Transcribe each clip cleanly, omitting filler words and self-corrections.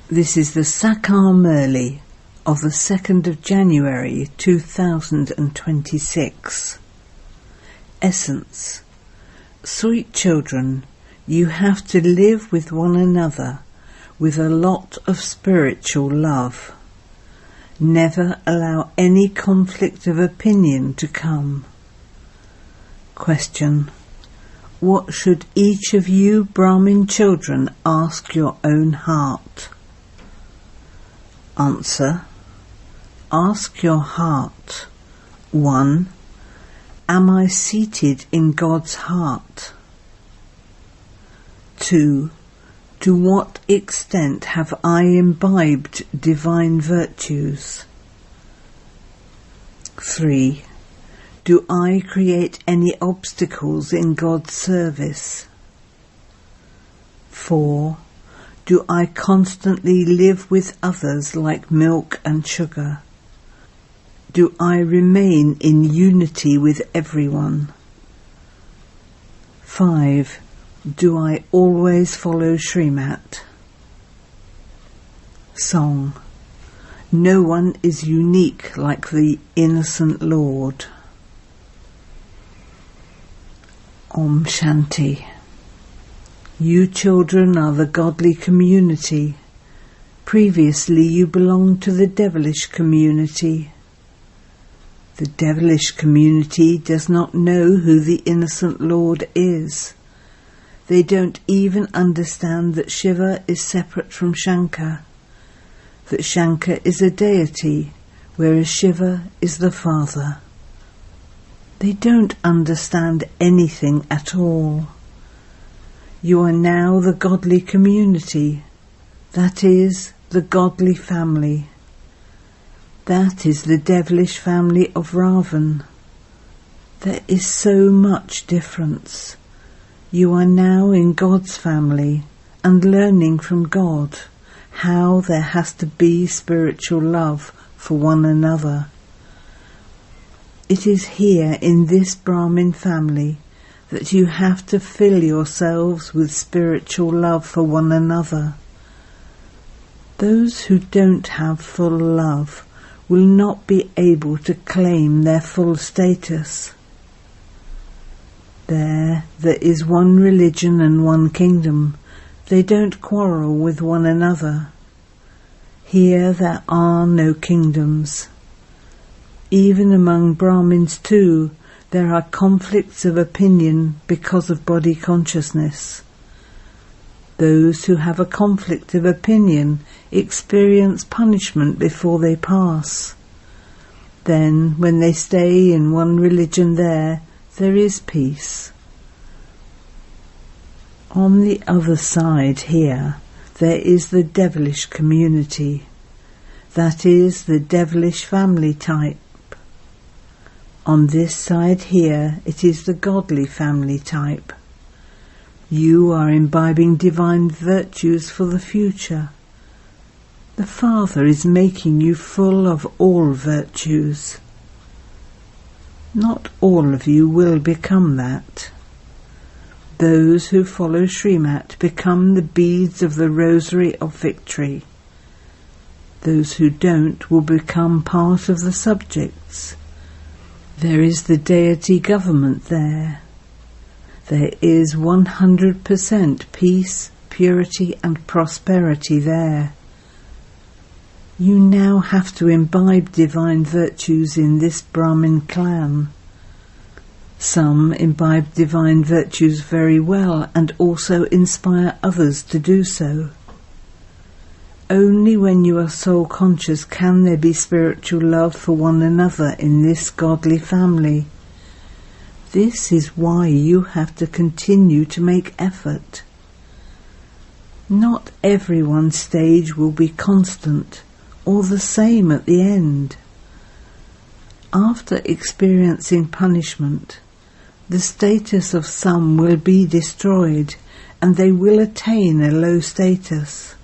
This is the English Murli of the 2nd of January 2026. Essence. Sweet children, you have to live with one another with a lot of spiritual love. Never allow any conflict of opinion to come. Question. What should each of you Brahmin children ask your own heart? Answer. Ask your heart. 1. Am I seated in God's heart? 2. To what extent have I imbibed divine virtues? 3. Do I create any obstacles in God's service? 4. Do I constantly live with others like milk and sugar? Do I remain in unity with everyone? 5. Do I always follow Srimat? Song. No one is unique like the innocent Lord. Om Shanti. You children are the godly community. Previously you belonged to the devilish community. The devilish community does not know who the innocent Lord is. They don't even understand that Shiva is separate from Shankar, that Shankar is a deity, whereas Shiva is the Father. They don't understand anything at all. You are now the godly community, that is, the godly family. That is the devilish family of Ravan. There is so much difference. You are now in God's family and learning from God how there has to be spiritual love for one another. It is here in this Brahmin family that you have to fill yourselves with spiritual love for one another. Those who don't have full love will not be able to claim their full status. There is one religion and one kingdom. They don't quarrel with one another. Here there are no kingdoms. Even among Brahmins too, there are conflicts of opinion because of body consciousness. Those who have a conflict of opinion experience punishment before they pass. Then, when they stay in one religion there is peace. On the other side here, there is the devilish community. That is the devilish family type. On this side here, it is the godly family type. You are imbibing divine virtues for the future. The Father is making you full of all virtues. Not all of you will become that. Those who follow Srimat become the beads of the rosary of victory. Those who don't will become part of the subjects. There is the deity government there. There is 100% peace, purity and prosperity there. You now have to imbibe divine virtues in this Brahmin clan. Some imbibe divine virtues very well and also inspire others to do so. Only when you are soul conscious can there be spiritual love for one another in this godly family. This is why you have to continue to make effort. Not everyone's stage will be constant or the same at the end. After experiencing punishment, the status of some will be destroyed and they will attain a low status.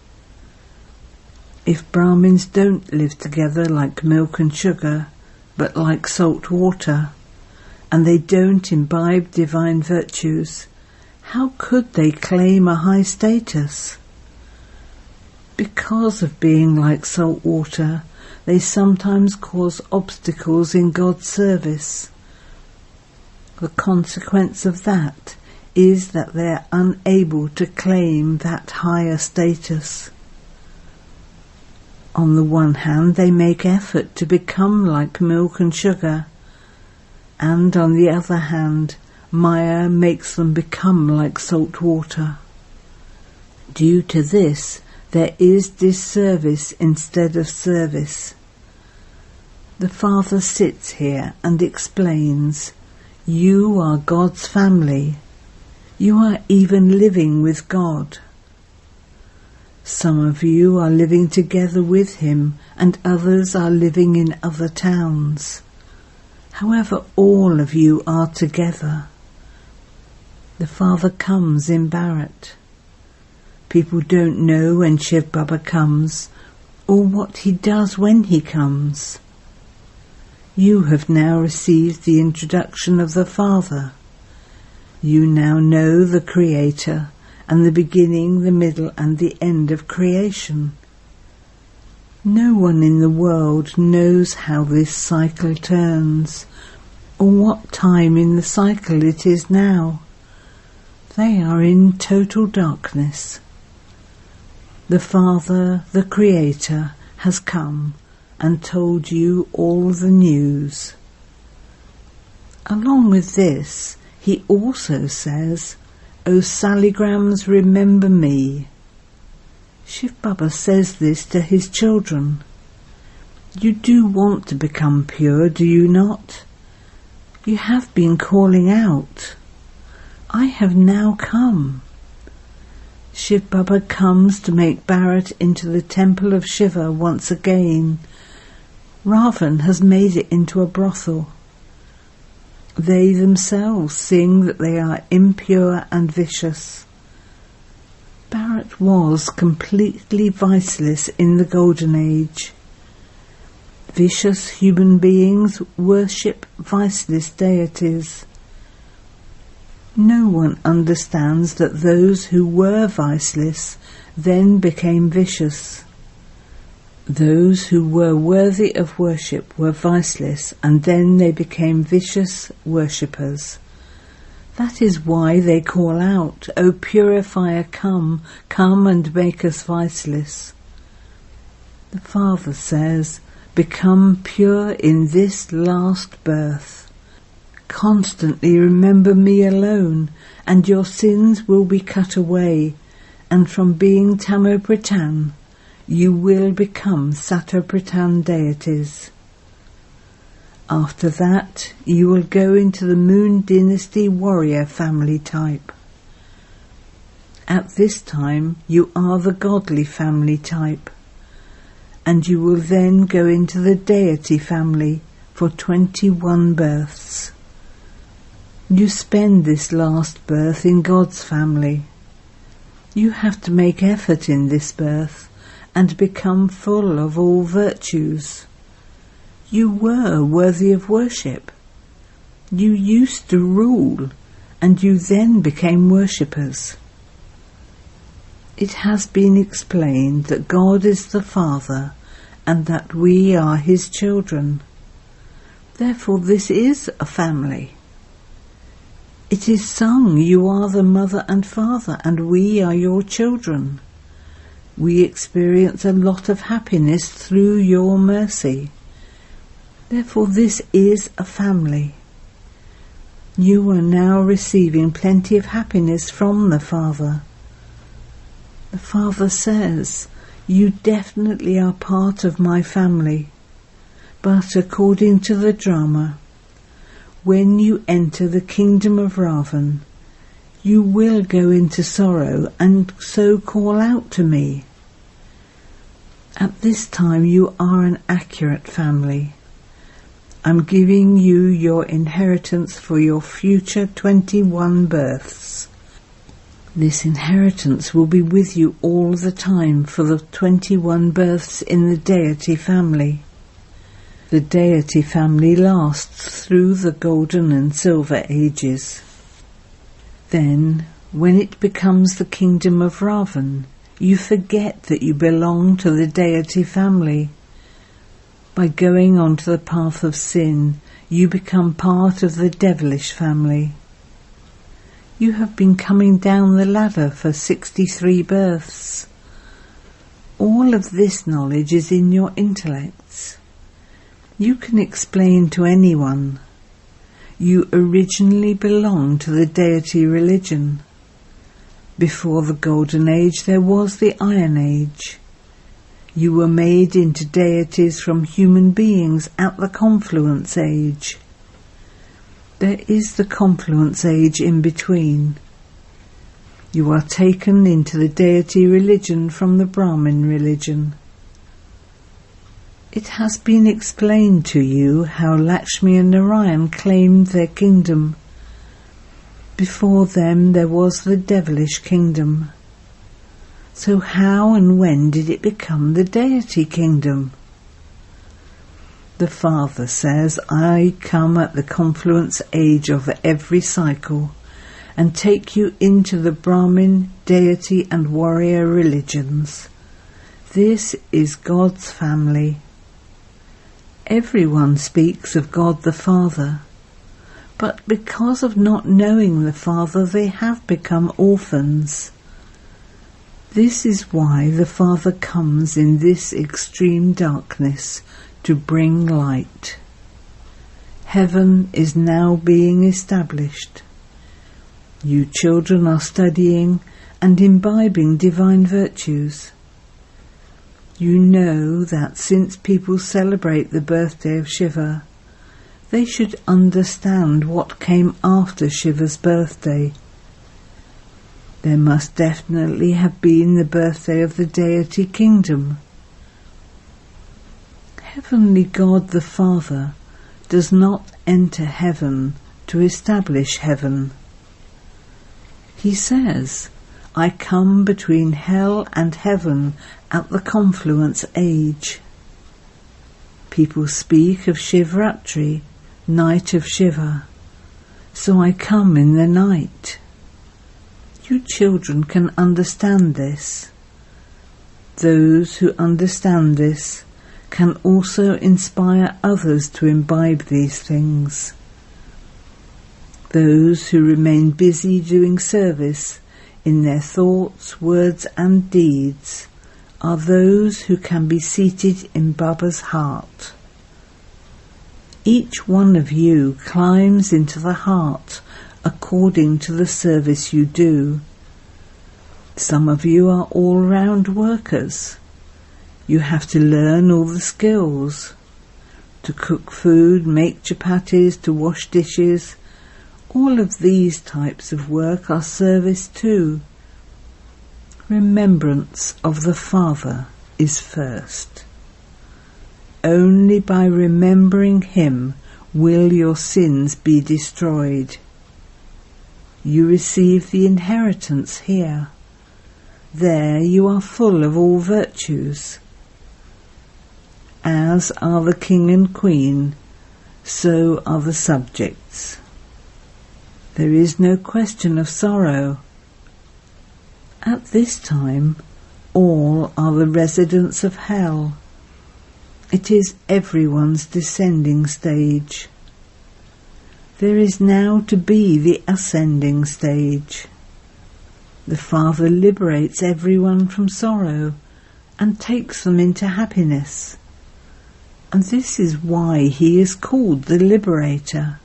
If Brahmins don't live together like milk and sugar, but like salt water, and they don't imbibe divine virtues, how could they claim a high status? Because of being like salt water, they sometimes cause obstacles in God's service. The consequence of that is that they are unable to claim that higher status. On the one hand, they make effort to become like milk and sugar, and on the other hand, Maya makes them become like salt water. Due to this, there is disservice instead of service. The Father sits here and explains, you are God's family. You are even living with God. Some of you are living together with him, and others are living in other towns. However, all of you are together. The Father comes in Bharat. People don't know when Shiv Baba comes, or what he does when he comes. You have now received the introduction of the Father. You now know the Creator, and the beginning, the middle, and the end of creation. No one in the world knows how this cycle turns, or what time in the cycle it is now. They are in total darkness. The Father, the Creator, has come and told you all the news. Along with this, he also says, O Saligrams, remember me. Shiv Baba says this to his children. You do want to become pure, do you not? You have been calling out. I have now come. Shiv Baba comes to make Bharat into the temple of Shiva once again. Ravan has made it into a brothel. They themselves sing that they are impure and vicious. Bharat was completely viceless in the Golden Age. Vicious human beings worship viceless deities. No one understands that those who were viceless then became vicious. Those who were worthy of worship were viceless, and then they became vicious worshippers. That is why they call out, O purifier, come, come and make us viceless. The Father says, become pure in this last birth. Constantly remember me alone, and your sins will be cut away, and from being Tamopritan, you will become Satopritan deities. After that, you will go into the Moon Dynasty warrior family type. At this time, you are the godly family type, and you will then go into the deity family for 21 births. You spend this last birth in God's family. You have to make effort in this birth and become full of all virtues. You were worthy of worship. You used to rule, and you then became worshippers. It has been explained that God is the Father, and that we are his children. Therefore this is a family. It is sung, you are the mother and father, and we are your children. We experience a lot of happiness through your mercy. Therefore this is a family. You are now receiving plenty of happiness from the Father. The Father says, you definitely are part of my family, but according to the drama, when you enter the kingdom of Ravan, you will go into sorrow and so call out to me. At this time you are an accurate family. I'm giving you your inheritance for your future 21 births. This inheritance will be with you all the time for the 21 births in the deity family. The deity family lasts through the golden and silver ages. Then, when it becomes the kingdom of Ravan, You forget that you belong to the deity family. By going onto the path of sin, you become part of the devilish family. You have been coming down the ladder for 63 births. All of this knowledge is in your intellects. You can explain to anyone. You originally belong to the deity religion. Before the Golden Age there was the Iron Age. You were made into deities from human beings at the Confluence Age. There is the Confluence Age in between. You are taken into the deity religion from the Brahmin religion. It has been explained to you how Lakshmi and Narayan claimed their kingdom. Before them there was the devilish kingdom. So how and when did it become the deity kingdom? The Father says, I come at the confluence age of every cycle and take you into the Brahmin, deity and warrior religions. This is God's family. Everyone speaks of God the Father, but because of not knowing the Father they have become orphans. This is why the Father comes in this extreme darkness to bring light. Heaven is now being established. You children are studying and imbibing divine virtues. You know that since people celebrate the birthday of Shiva, they should understand what came after Shiva's birthday. There must definitely have been the birthday of the deity kingdom. Heavenly God the Father does not enter heaven to establish heaven. He says, I come between hell and heaven at the confluence age. People speak of Shivratri, night of Shiva, so I come in the night. You children can understand this. Those who understand this can also inspire others to imbibe these things. Those who remain busy doing service in their thoughts, words and deeds are those who can be seated in Baba's heart. Each one of you climbs into the heart according to the service you do. Some of you are all-round workers. You have to learn all the skills. To cook food, make chapatis, to wash dishes. All of these types of work are service too. Remembrance of the Father is first. Only by remembering Him will your sins be destroyed. You receive the inheritance here. There you are full of all virtues. As are the king and queen, so are the subjects. There is no question of sorrow. At this time, all are the residents of hell. It is everyone's descending stage. There is now to be the ascending stage. The Father liberates everyone from sorrow and takes them into happiness. And this is why He is called the Liberator.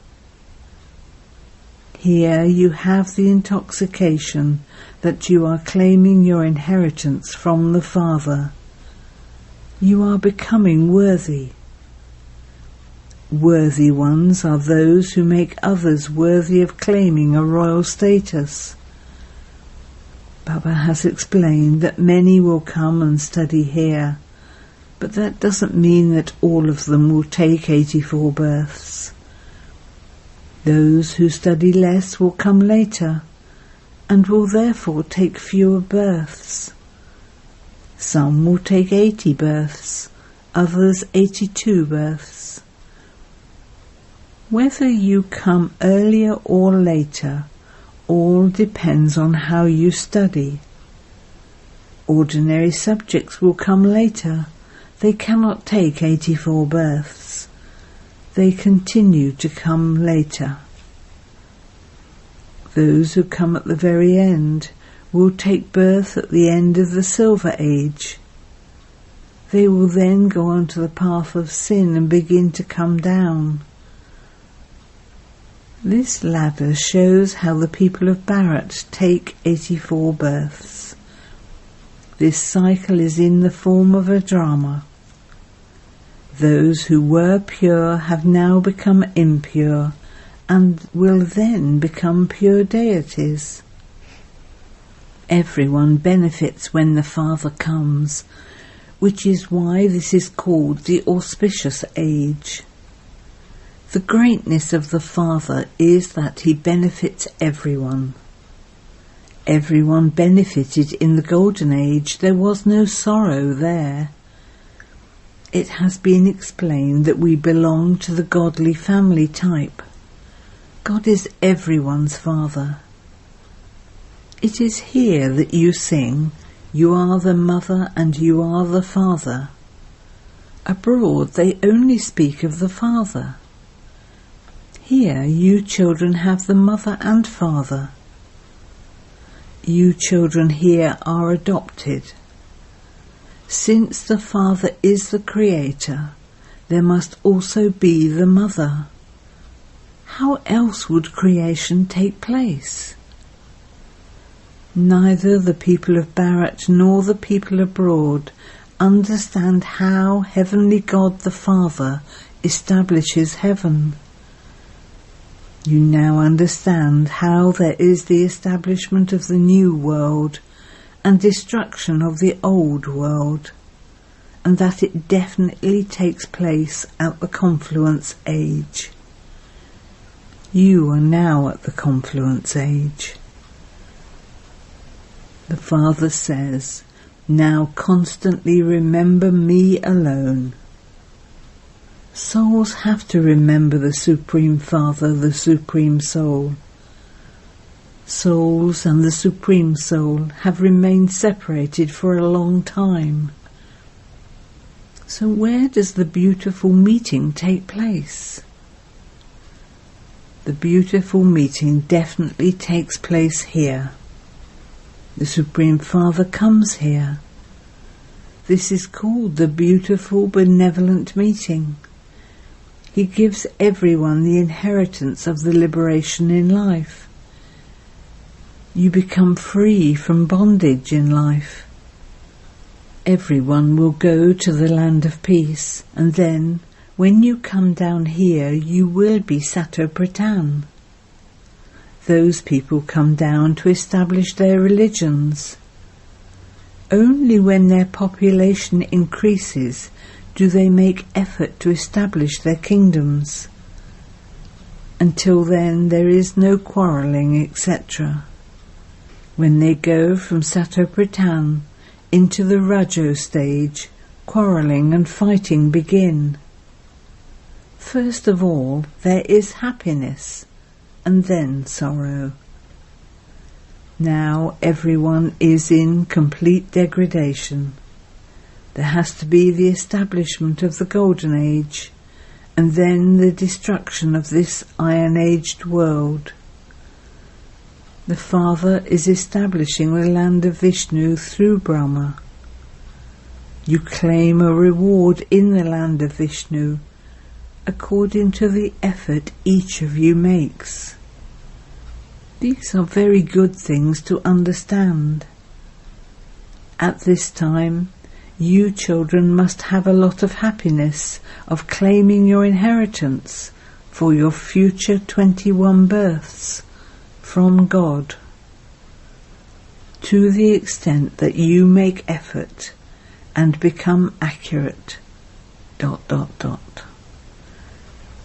Here you have the intoxication that you are claiming your inheritance from the Father. You are becoming worthy. Worthy ones are those who make others worthy of claiming a royal status. Baba has explained that many will come and study here, but that doesn't mean that all of them will take 84 births. Those who study less will come later, and will therefore take fewer births. Some will take 80 births, others 82 births. Whether you come earlier or later, all depends on how you study. Ordinary subjects will come later. They cannot take 84 births. They continue to come later. Those who come at the very end will take birth at the end of the Silver Age. They will then go on to the path of sin and begin to come down. This ladder shows how the people of Bharat take 84 births. This cycle is in the form of a drama. Those who were pure have now become impure and will then become pure deities. Everyone benefits when the Father comes, which is why this is called the auspicious age. The greatness of the Father is that he benefits everyone. Everyone benefited in the Golden Age. There was no sorrow there. It has been explained that we belong to the godly family type. God is everyone's Father. It is here that you sing, "You are the mother and you are the father." Abroad they only speak of the Father. Here you children have the mother and father. You children here are adopted. Since the Father is the Creator, there must also be the Mother. How else would creation take place? Neither the people of Bharat nor the people abroad understand how Heavenly God the Father establishes heaven. You now understand how there is the establishment of the new world and destruction of the old world, and that it definitely takes place at the confluence age. You are now at the confluence age. The Father says, "Now constantly remember me alone." Souls have to remember the Supreme Father, the Supreme Soul. Souls and the Supreme Soul have remained separated for a long time. So where does the beautiful meeting take place? The beautiful meeting definitely takes place here. The Supreme Father comes here. This is called the beautiful benevolent meeting. He gives everyone the inheritance of the liberation in life. You become free from bondage in life. Everyone will go to the land of peace, and then, when you come down here, you will be Sato-Pratan. Those people come down to establish their religions. Only when their population increases do they make effort to establish their kingdoms. Until then there is no quarrelling, etc. When they go from Sato-Pratan into the Rajo stage, quarrelling and fighting begin. First of all, there is happiness, and then sorrow. Now everyone is in complete degradation. There has to be the establishment of the Golden Age, and then the destruction of this iron-aged world. The Father is establishing the land of Vishnu through Brahma. You claim a reward in the land of Vishnu, according to the effort each of you makes. These are very good things to understand. At this time, you children must have a lot of happiness of claiming your inheritance for your future 21 births from God. To the extent that you make effort and become accurate, ...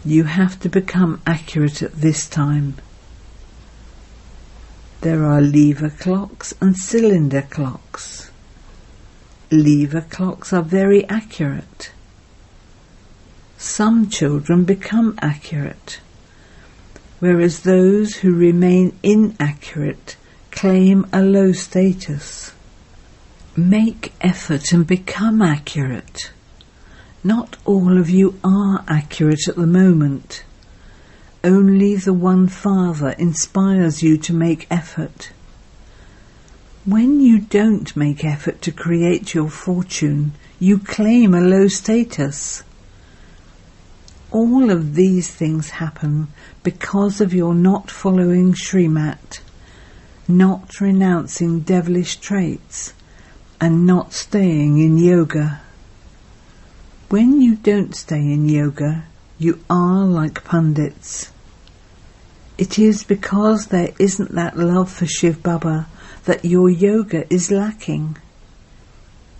You have to become accurate at this time. There are lever clocks and cylinder clocks. Lever clocks are very accurate. Some children become accurate, whereas those who remain inaccurate claim a low status. Make effort and become accurate. Not all of you are accurate at the moment. Only the one Father inspires you to make effort. When you don't make effort to create your fortune, you claim a low status. All of these things happen because of your not following Srimat, not renouncing devilish traits, and not staying in yoga. When you don't stay in yoga, you are like pundits. It is because there isn't that love for Shiv Baba that your yoga is lacking.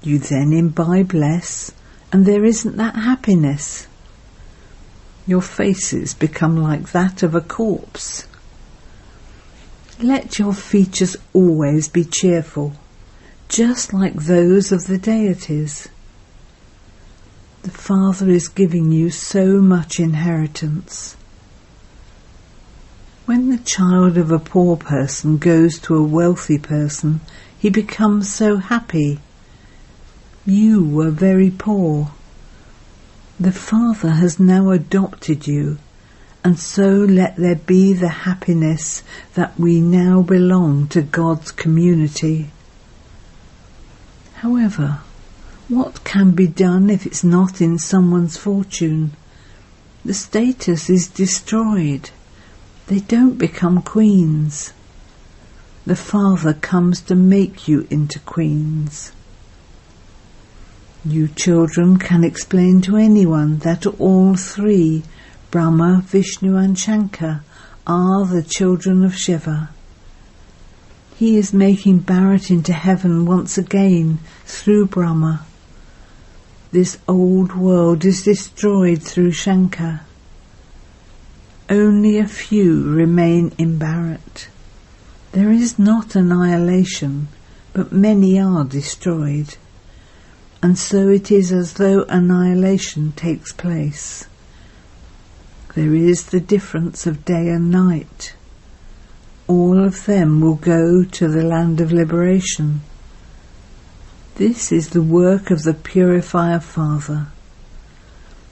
You then imbibe less, and there isn't that happiness. Your faces become like that of a corpse. Let your features always be cheerful, just like those of the deities. The Father is giving you so much inheritance. When the child of a poor person goes to a wealthy person, he becomes so happy. You were very poor. The Father has now adopted you, and so let there be the happiness that we now belong to God's community. However, what can be done if it's not in someone's fortune? The status is destroyed. They don't become queens. The Father comes to make you into queens. You children can explain to anyone that all three, Brahma, Vishnu and Shankar, are the children of Shiva. He is making Bharat into heaven once again through Brahma. This old world is destroyed through Shankar. Only a few remain in Bharat. There is not annihilation, but many are destroyed. And so it is as though annihilation takes place. There is the difference of day and night. All of them will go to the land of liberation. This is the work of the Purifier Father.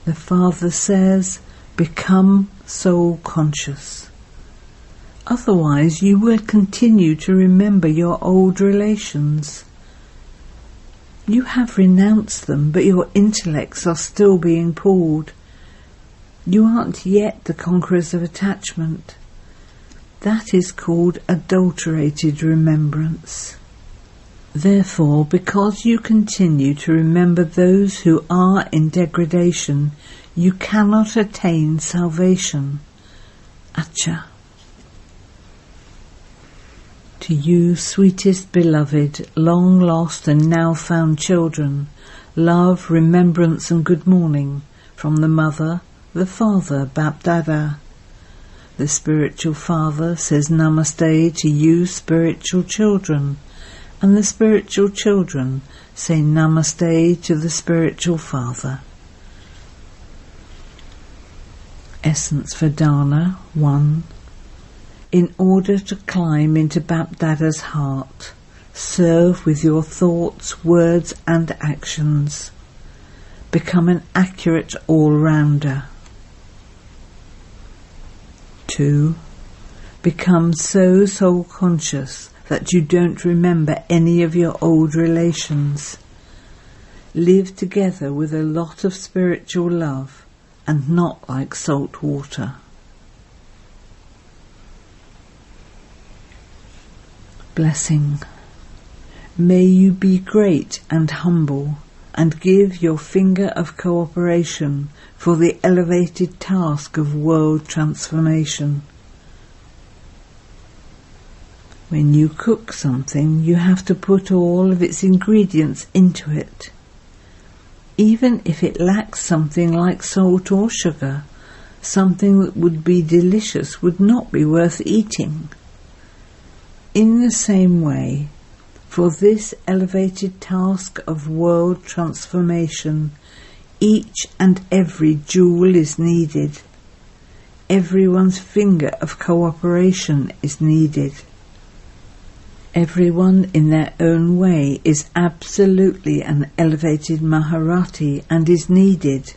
The Father says, become soul conscious. Otherwise you will continue to remember your old relations. You have renounced them, but your intellects are still being pulled. You aren't yet the conquerors of attachment. That is called adulterated remembrance. Therefore, because you continue to remember those who are in degradation, you cannot attain salvation. Acha. To you, sweetest beloved, long lost and now found children, love, remembrance and good morning from the Mother, the Father, Bapdada. The Spiritual Father says Namaste to you, spiritual children, and the spiritual children say Namaste to the Spiritual Father. Essence for Dana 1. In order to climb into Bapdada's heart, serve with your thoughts, words and actions. Become an accurate all-rounder. 2. Become so soul-conscious that you don't remember any of your old relations. Live together with a lot of spiritual love and not like salt water. Blessing. May you be great and humble and give your finger of cooperation for the elevated task of world transformation. When you cook something, you have to put all of its ingredients into it. Even if it lacks something like salt or sugar, something that would be delicious would not be worth eating. In the same way, for this elevated task of world transformation, each and every jewel is needed. Everyone's finger of cooperation is needed. Everyone in their own way is absolutely an elevated Maharati and is needed.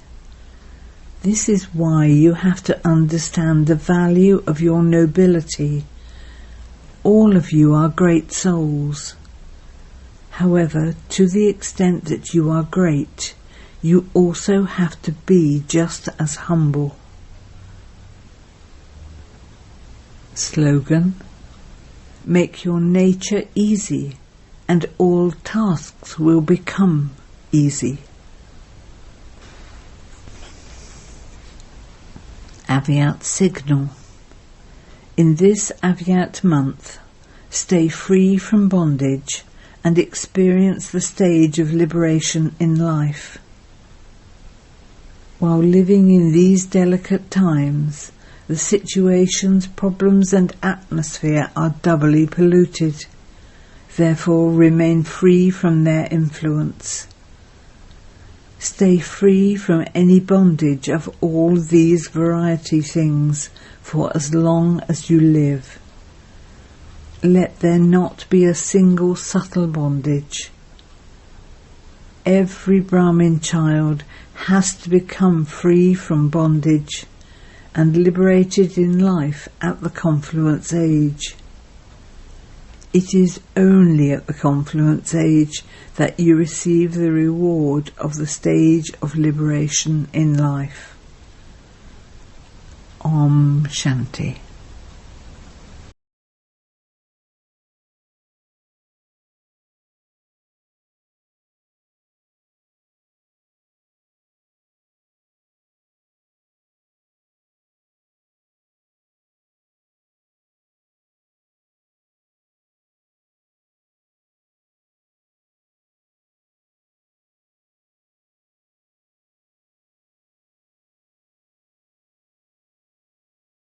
This is why you have to understand the value of your nobility. All of you are great souls. However, to the extent that you are great, you also have to be just as humble. Slogan: make your nature easy, and all tasks will become easy. Avyat Signal. In this Avyat month, stay free from bondage and experience the stage of liberation in life. While living in these delicate times, the situations, problems and atmosphere are doubly polluted. Therefore, remain free from their influence. Stay free from any bondage of all these variety things for as long as you live. Let there not be a single subtle bondage. Every Brahmin child has to become free from bondage and liberated in life at the confluence age. It is only at the confluence age that you receive the reward of the stage of liberation in life. Om Shanti.